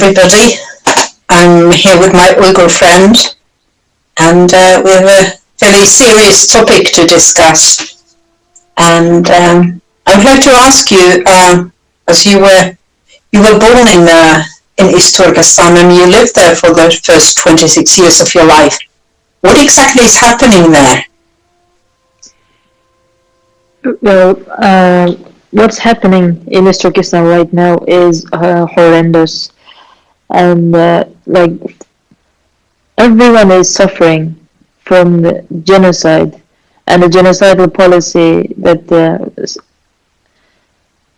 everybody. I'm here with my Uyghur friend, and we have a very serious topic to discuss. And I would like to ask you, as you were born in East Turkestan and you lived there for the first 26 years of your life, what exactly is happening there? Well, what's happening in East Turkestan right now is horrendous, and like everyone is suffering from the genocide and the genocidal policy that the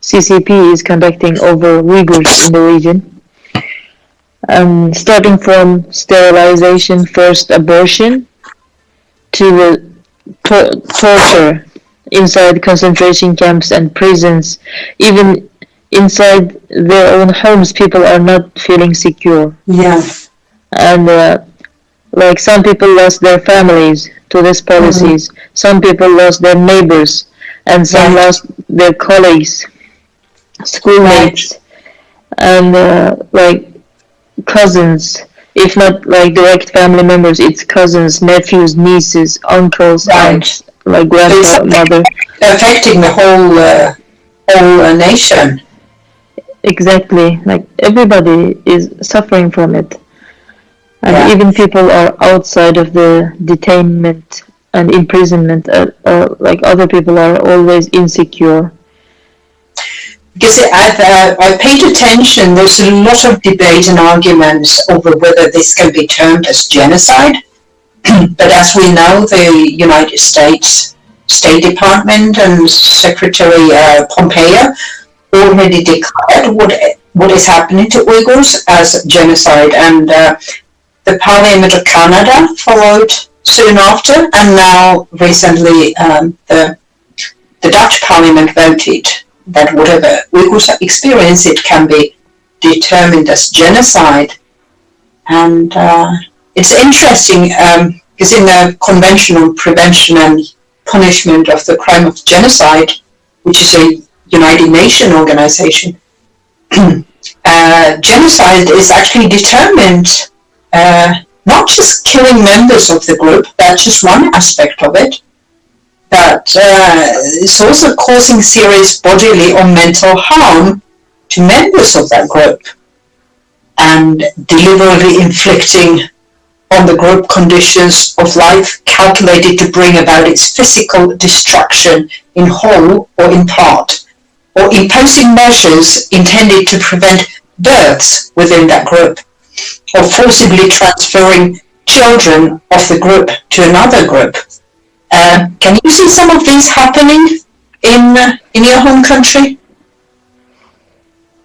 CCP is conducting over Uyghurs in the region. Starting from sterilization, first abortion, to the torture inside concentration camps and prisons. Even inside their own homes, people are not feeling secure. Yeah. And like some people lost their families to these policies. Some people lost their neighbors, and some lost their colleagues, schoolmates, and like cousins. If not like direct family members, it's cousins, nephews, nieces, uncles, aunts, like grandmother. Affecting the whole nation. Exactly, like everybody is suffering from it. And even people are outside of the detainment and imprisonment, like other people are always insecure. Because I paid attention, there's a lot of debate and arguments over whether this can be termed as genocide. But as we know, the United States State Department and Secretary Pompeo already declared what is happening to Uyghurs as genocide, and the Parliament of Canada followed soon after, and now recently the Dutch Parliament voted that whatever Uyghurs experience, it can be determined as genocide. And it's interesting because in the Convention on Prevention and Punishment of the Crime of Genocide, which is a United Nations organization, genocide is actually determined not just killing members of the group, that's just one aspect of it, but it's also causing serious bodily or mental harm to members of that group and deliberately inflicting on the group conditions of life calculated to bring about its physical destruction in whole or in part, or imposing measures intended to prevent births within that group, or forcibly transferring children of the group to another group. Can you see some of these happening in your home country?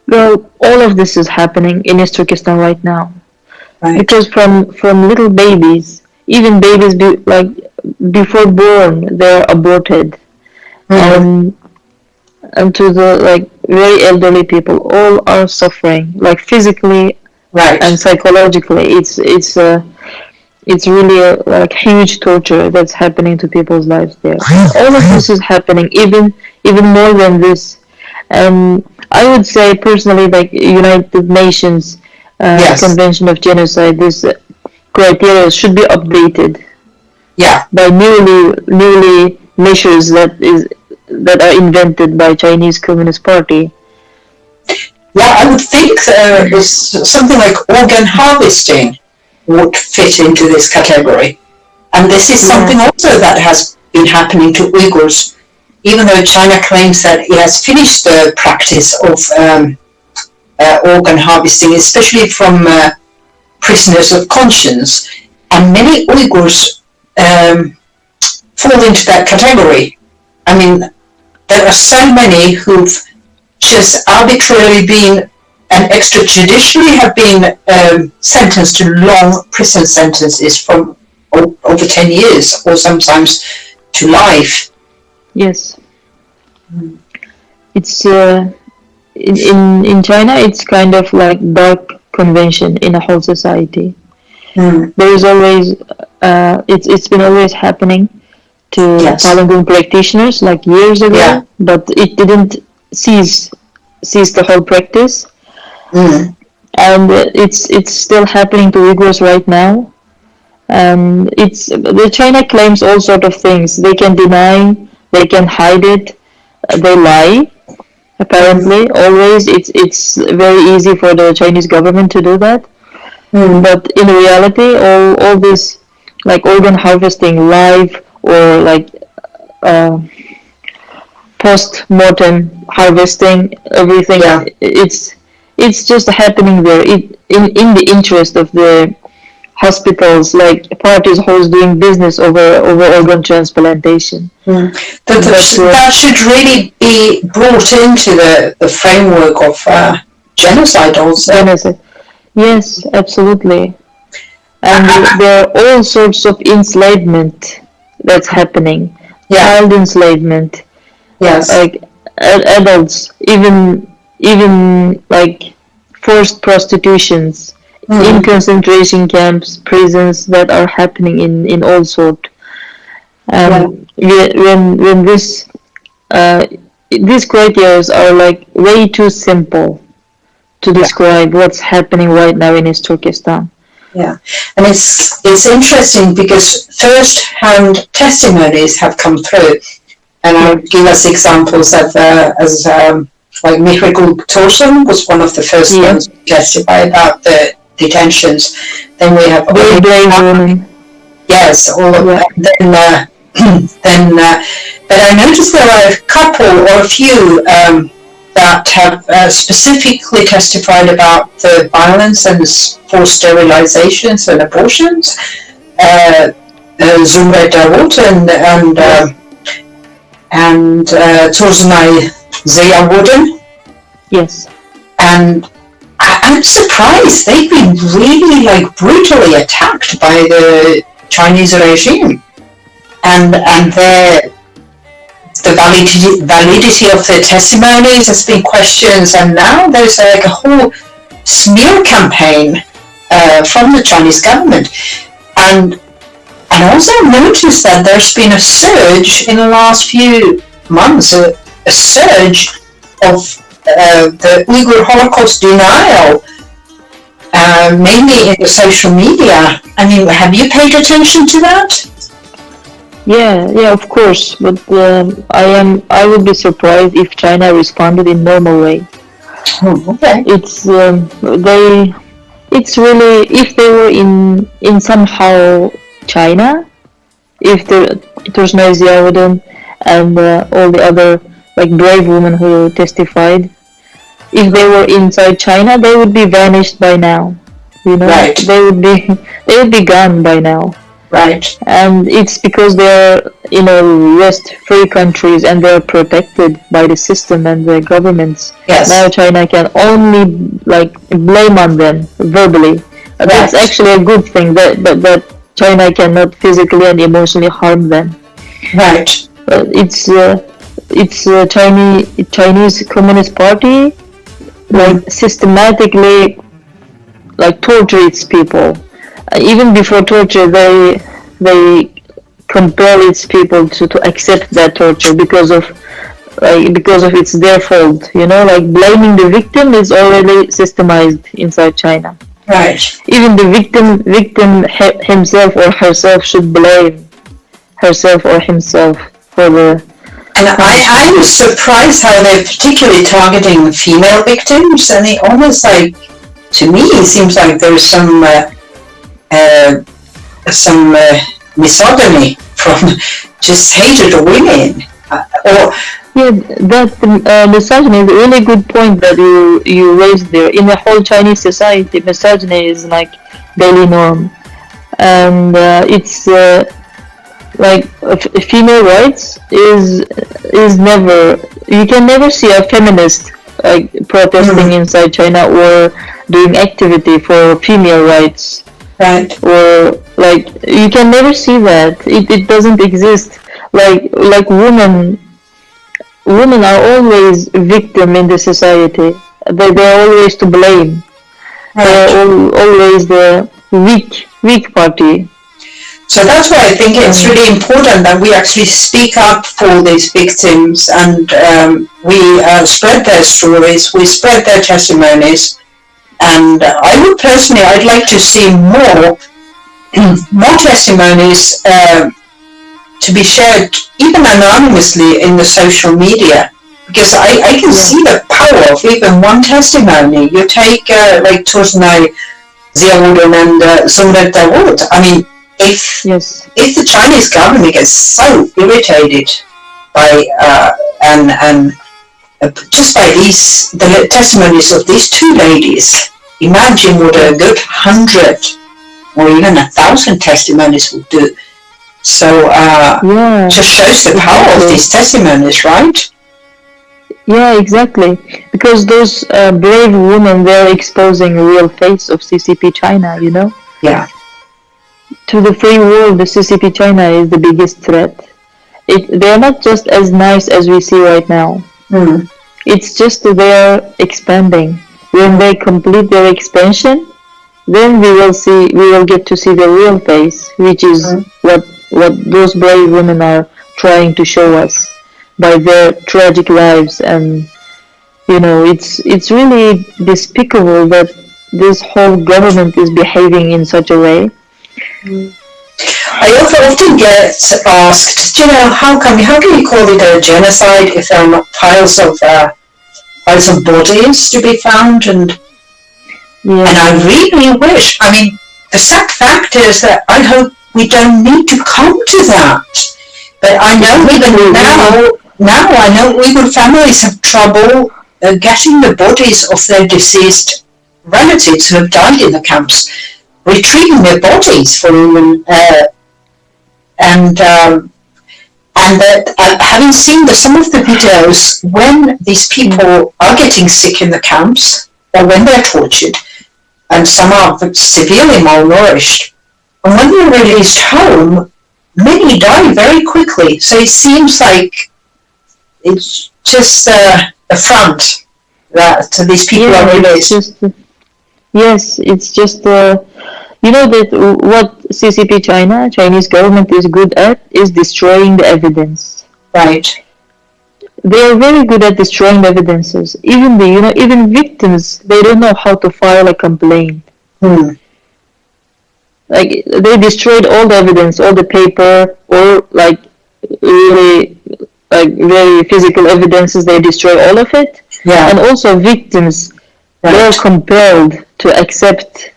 Well, all of this is happening in East Turkestan right now. Right. Because from little babies, even babies before born, they're aborted. And to the like very elderly people, all are suffering, like physically and psychologically. It's really like huge torture that's happening to people's lives there. All of this is happening, even more than this. I would say personally, like United Nations Convention of Genocide, this criteria should be updated. By newly measures that are invented by Chinese Communist Party. I would think something like organ harvesting would fit into this category. And this is something also that has been happening to Uyghurs, even though China claims that it has finished the practice of organ harvesting, especially from prisoners of conscience. And many Uyghurs fall into that category. I mean, there are so many who've just arbitrarily been and extrajudicially have been sentenced to long prison sentences from over 10 years or sometimes to life. Yes. It's in China, it's kind of like dark convention in a whole society. There is always it's been always happening to Falun Gong practitioners like years ago, but it didn't cease the whole practice. and it's still happening to Uyghurs right now. And it's the China claims all sort of things. They can deny, they can hide it, they lie. Apparently, always it's very easy for the Chinese government to do that. But in reality, all this like organ harvesting live or like uh, post-mortem harvesting everything, Yeah. it's just happening there in the interest of the hospitals, like parties who's doing business over organ transplantation. That should really be brought into the framework of genocide also. Genocide. Yes, absolutely. And there are all sorts of enslavement that's happening. Yeah. Child enslavement, Yes. like adults, even like forced prostitutions in concentration camps, prisons that are happening in all sort. When these criteria are like way too simple to describe what's happening right now in East Turkestan. Yeah, and it's interesting because first-hand testimonies have come through, and I'll give us examples of like Mihri Torson was one of the first ones to testify about the detentions. Then we have very brave women. Yes, all of that. Then, but I noticed there are a couple or a few that have specifically testified about the violence and forced sterilizations and abortions. Zumre Davut and Torzunay Zeyawudin. Yes. And I'm surprised they've been really like brutally attacked by the Chinese regime. And the validity of their testimonies has been questioned, and now there's like a whole smear campaign from the Chinese government. And also noticed that there's been a surge in the last few months, a surge of the Uyghur Holocaust denial, mainly in the social media. I mean, have you paid attention to that? Yeah, of course. But I would be surprised if China responded in normal way. Okay. It's it's really, if they were in somehow China, if there's no Ziauddin and all the other like brave women who testified, if they were inside China, they would be vanished by now. You know, right. They would be gone by now. Right. And it's because they're West-free countries and they're protected by the system and the governments. Yes. Now China can only like blame on them verbally. Right. That's actually a good thing that China cannot physically and emotionally harm them. Right. It's Chinese Communist Party like systematically like torture its people. Even before torture, they compel its people to accept that torture because of it's their fault. Like blaming the victim is already systemized inside China. Right. Even the victim himself or herself should blame herself or himself for the. And I'm surprised how they're particularly targeting female victims, and it almost like, to me, it seems like there's some misogyny from just hatred of women. That misogyny is a really good point that you raised there. In the whole Chinese society, misogyny is like daily norm, and it's like female rights is never. You can never see a feminist like protesting inside China or doing activity for female rights. Right. Or like you can never see that. It doesn't exist. Like women are always victim in the society. They're always to blame. Right. They're always the weak party. So that's why I think it's really important that we actually speak up for these victims, and we spread their stories, we spread their testimonies, And I would personally, I'd like to see more testimonies to be shared, even anonymously, in the social media. Because I can see the power of even one testimony. You take like Tursunay Ziawoodin and Zumrat Dawood. I mean, if the Chinese government gets so irritated by and just by the testimonies of these two ladies, imagine what a good 100 or even 1,000 testimonies would do. So just shows the power of these testimonies, right? Yeah, exactly. Because those brave women, they're exposing the real face of CCP China, you know? Yeah. To the free world, the CCP China is the biggest threat. They're not just as nice as we see right now. Mm. It's just they're expanding. When they complete their expansion, then we will get to see the real face, which is what those brave women are trying to show us by their tragic lives. And you know, it's really despicable that this whole government is behaving in such a way. I often get asked, you know, how can you call it a genocide if there are not piles of bodies to be found? And I really wish, I mean, the sad fact is that I hope we don't need to come to that. But I know even now I know Uyghur families have trouble getting the bodies of their deceased relatives who have died in the camps, retrieving their bodies for even, and having seen some of the videos when these people are getting sick in the camps or when they're tortured, and some are severely malnourished, and when they're released home, many die very quickly. So it seems like it's just a front that these people are released. Yes, it's just you know that what CCP China, Chinese government is good at is destroying the evidence. Right. They are very good at destroying the evidences. Even victims, they don't know how to file a complaint. Like they destroyed all the evidence, all the paper, or like really like very physical evidences. They destroy all of it. Yeah. And also victims, they are compelled to accept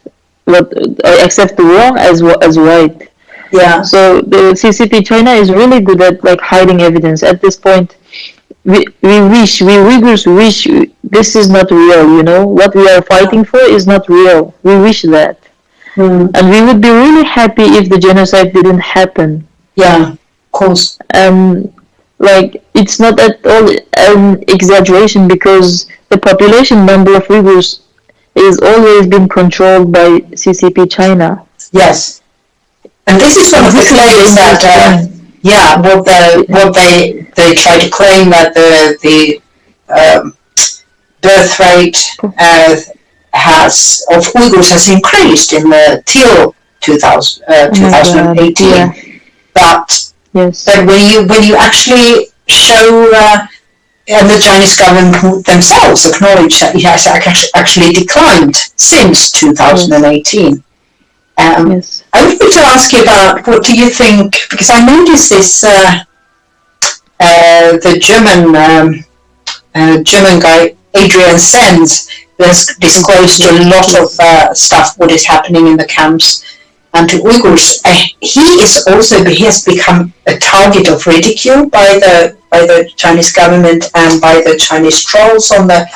the wrong as right. Yeah. So the CCP China is really good at like hiding evidence. At this point, we Uyghurs wish this is not real. You know what we are fighting for is not real. We wish that, and we would be really happy if the genocide didn't happen. Yeah, of course. Like it's not at all an exaggeration because the population number of Uyghurs is always been controlled by CCP China. Yes, and this is one of the claims that what they try to claim that the birth rate of Uyghurs has increased in till 2018. Yeah. But when you actually show and the Chinese government themselves acknowledge that it has actually declined since 2018. I would like to ask you about what do you think, because I noticed this the German guy Adrian Sens has disclosed a lot of stuff what is happening in the camps and to Uyghurs. He has become a target of ridicule by the Chinese government and by the Chinese trolls in the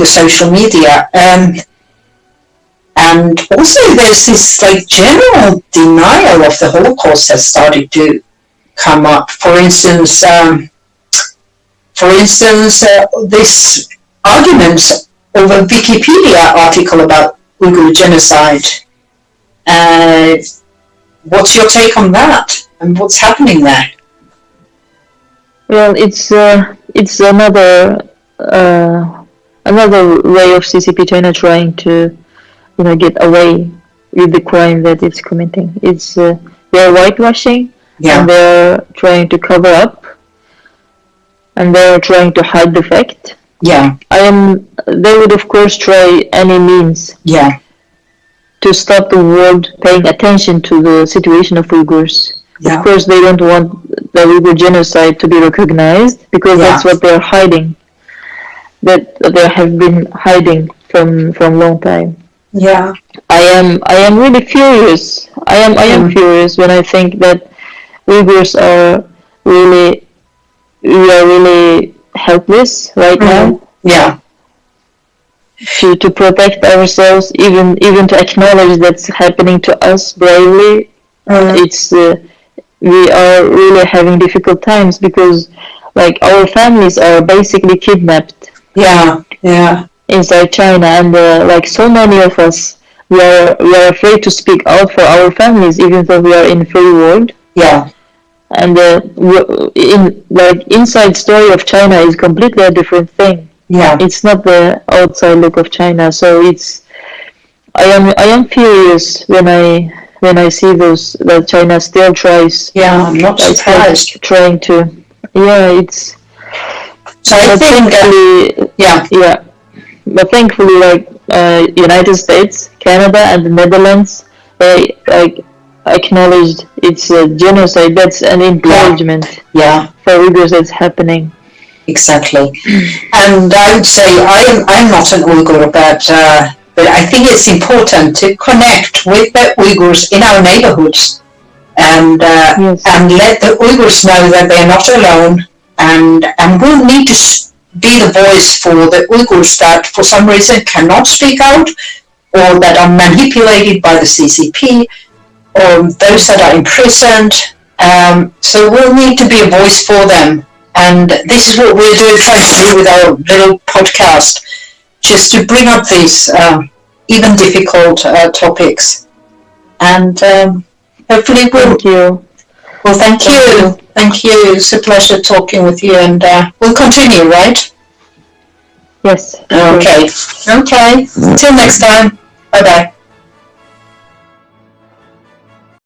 social media. And also there's this like general denial of the Holocaust has started to come up. For instance, this arguments over Wikipedia article about Uyghur genocide. What's your take on that? And what's happening there? Well, it's another way of CCP China trying to get away with the crime that it's committing. It's they're whitewashing, and they're trying to cover up, and they're trying to hide the fact. Yeah. They would of course try any means Yeah. to stop the world paying attention to the situation of Uyghurs. Yeah. Of course, they don't want the Uyghur genocide to be recognized because that's what they're hiding. That they have been hiding from long time. Yeah. I am really furious. I am furious when I think that Uyghurs are really we are really helpless right now. Yeah. To protect ourselves, even to acknowledge that's happening to us bravely. It's we are really having difficult times because like our families are basically kidnapped. Yeah. Yeah. Inside China, and like so many of us, we are afraid to speak out for our families, even though we are in free world. Yeah. And in like inside story of China is completely a different thing. Yeah. It's not the outside look of China. So it's I am furious when I see those that China still tries. Yeah, I'm not surprised. Trying to. Yeah, it's. So I think. Yeah. But thankfully, like United States, Canada, and the Netherlands, they like acknowledged it's a genocide. That's an encouragement for Uyghurs that's happening. Exactly. And I would say I'm not an Uyghur, but I think it's important to connect with the Uyghurs in our neighborhoods and let the Uyghurs know that they're not alone, and we'll need to be the voice for the Uyghurs that for some reason cannot speak out, or that are manipulated by the CCP, or those that are imprisoned. So we'll need to be a voice for them. And this is what we're trying to do with our little podcast, just to bring up these even difficult topics. And hopefully we'll... Thank you. Well, thank you. Thank you. It's a pleasure talking with you, and we'll continue, right? Yes. Okay. Okay. Till next time. Bye-bye.